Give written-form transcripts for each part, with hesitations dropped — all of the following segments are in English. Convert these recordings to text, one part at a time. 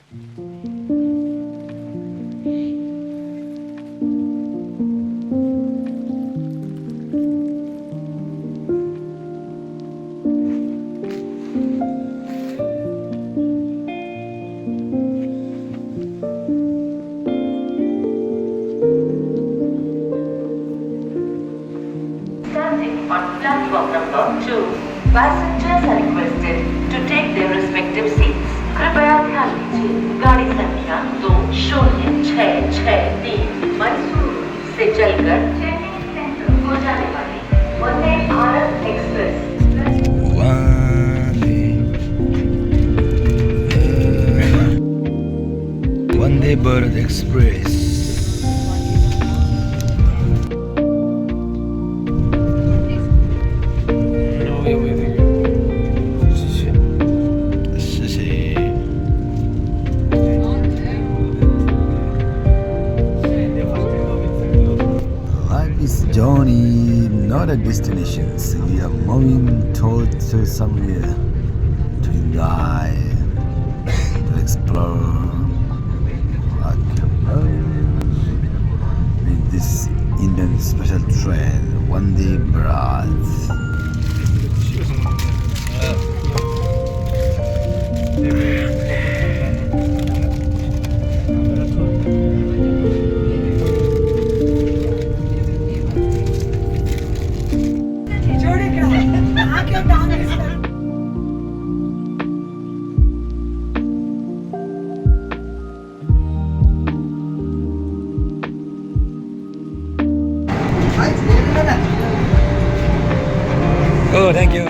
On platform number 2, passengers are requested to take their respective seats. कृपया ध्यान दीजिए गाड़ी संख्या 20663 मैसूर से चलकर चेन्नई सेंट्रल को जाने वाली Vande Bharat express Vande Bharat express journey, not a destination. So we are moving towards somewhere to enjoy, to explore, with this Indian special train, Vande Bharat. Oh, thank you.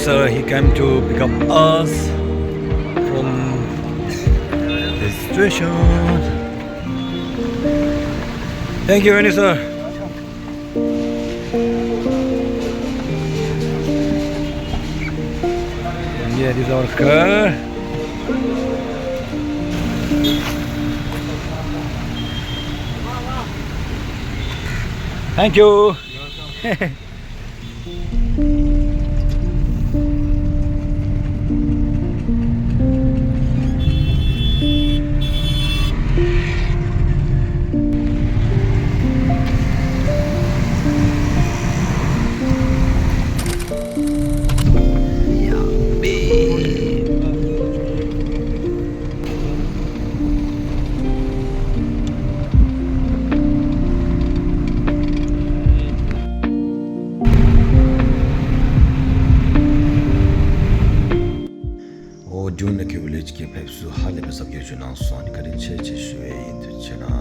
Sir, he came to pick up us from the station. Thank you, Annie, sir. And yeah, this is our car. Thank you. Dune के village के पैप्सु हाले में सब ये चुनाव सोनी करें चे शुए इंतु चना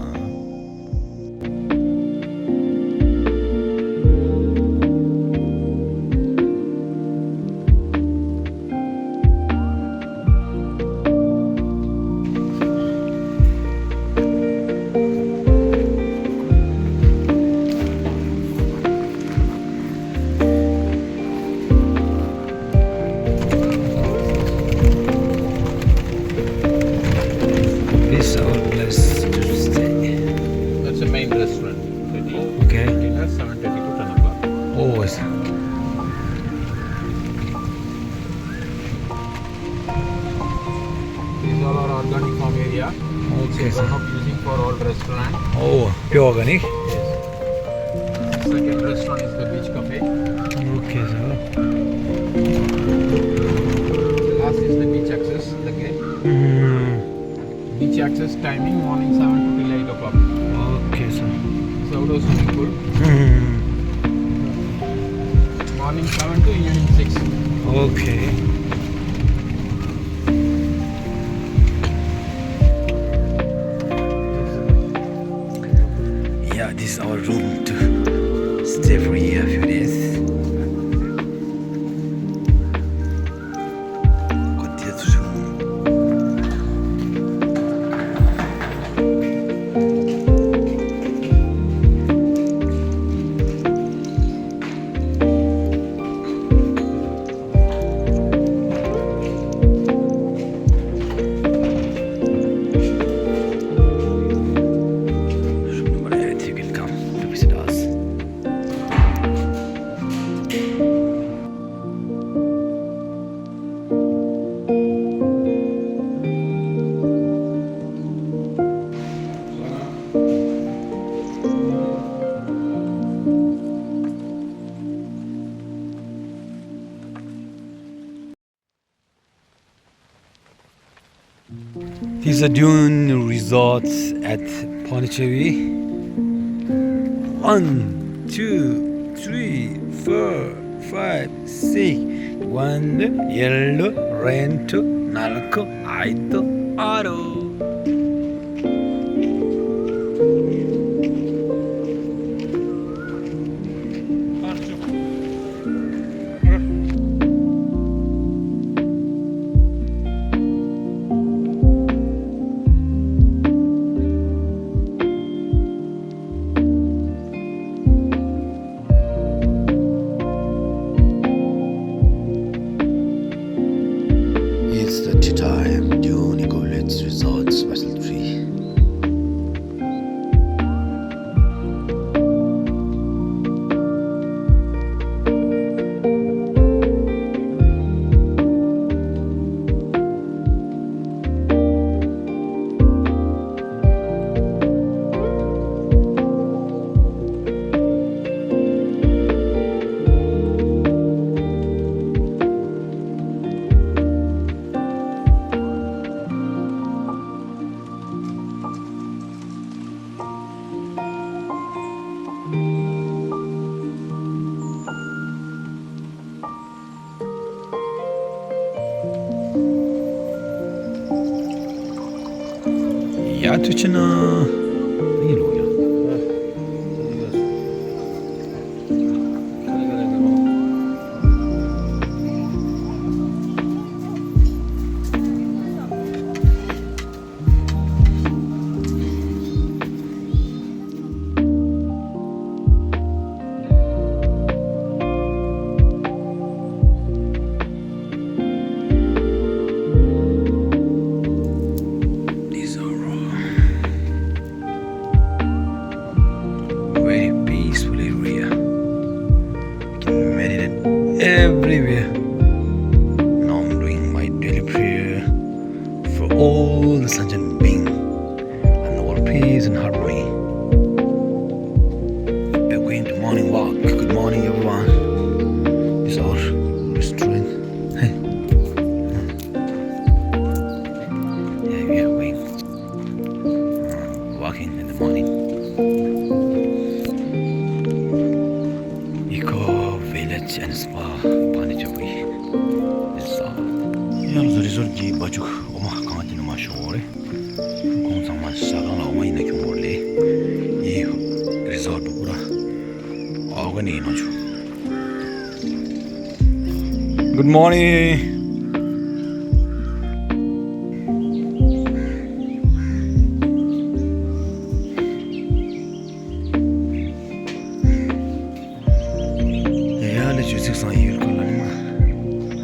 organic farm area. Okay. It's one of using for all restaurant. Oh, pure organic. Yes. Second restaurant is the beach cafe. Okay, sir. The last is the beach access. The gate. Beach access timing morning 7 to till 8 o'clock. Okay, sir. So outdoor swimming pool. Morning 7 to evening 6. Okay. Yeah, this is our room to stay for here a few days. Got this room. These are Dune resorts at Pondicherry. 1, 2, 3, 4, 5, 6. 1, yellow, red, 4, 5, 6. It's the tea time, Dune Nicolette's Resort Special 3. Ja, точно. Не луя. These are very peaceful area. You can meditate everywhere. Now I'm doing my daily prayer for all the sentient beings and all peace and harmony. We're going to morning walk. Good morning, everyone. This is our restaurant. Hey. Yeah, we are going walking in the morning. Eco Village and Spa, Pondicherry. This is all. Yeah, the resort ji bajuk oma kanti no mashore. Kung sang mas sagang la oma ina kyun morle. Ye resort pura organi no chu. Good morning.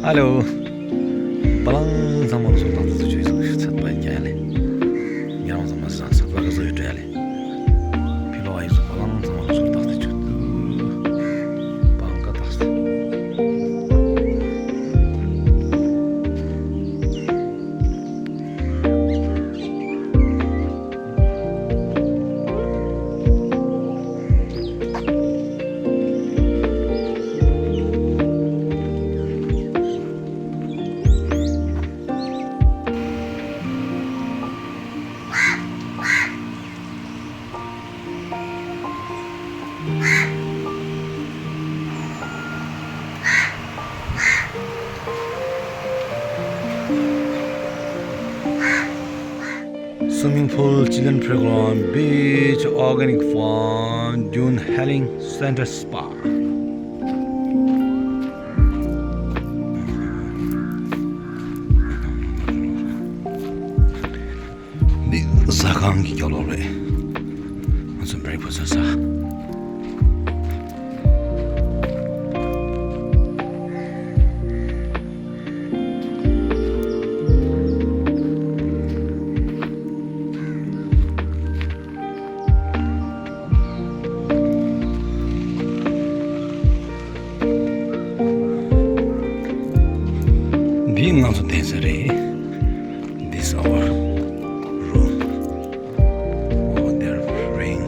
Hello. Balang zaman sultan tujuh itu satwa jale. Yang zaman satwa kazu jale. Pilo ayu balang zaman sultan tujuh. Bangka tas. Swimming pool, children playground, beach, organic farm, Dune Healing Center Spa. The Sakangi Yolore. What's some breakfast? Being also desert, this our room. Oh, they're praying.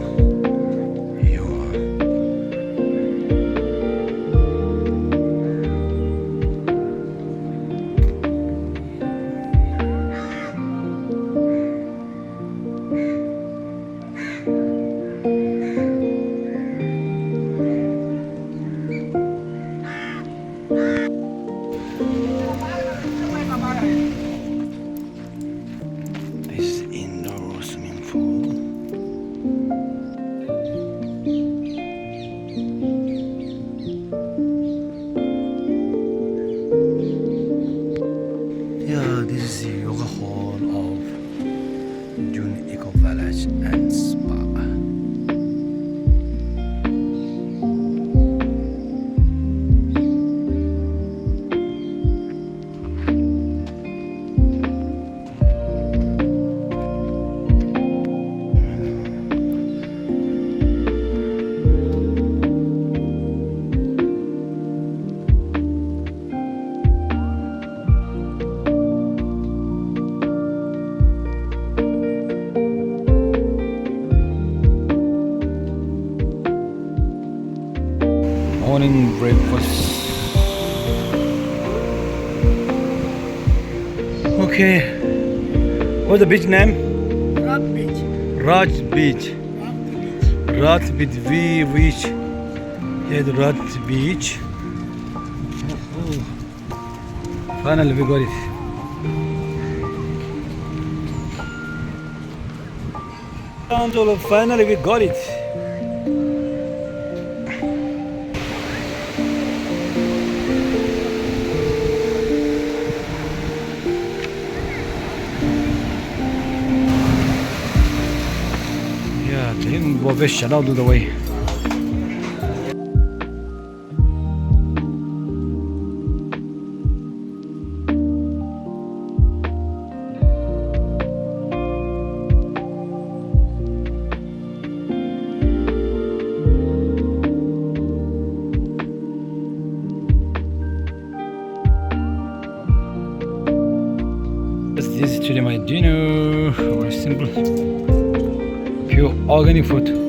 and Spa. Morning breakfast. Okay. What's the beach name? Rock Beach. Raj Beach. Rock Beach. Raj Beach. We reach here the Raj Beach. Oh. Finally we got it. Finally we got it. Yeah, then we'll wish out of the way. This is today my dinner. Very simple. Pure organic food.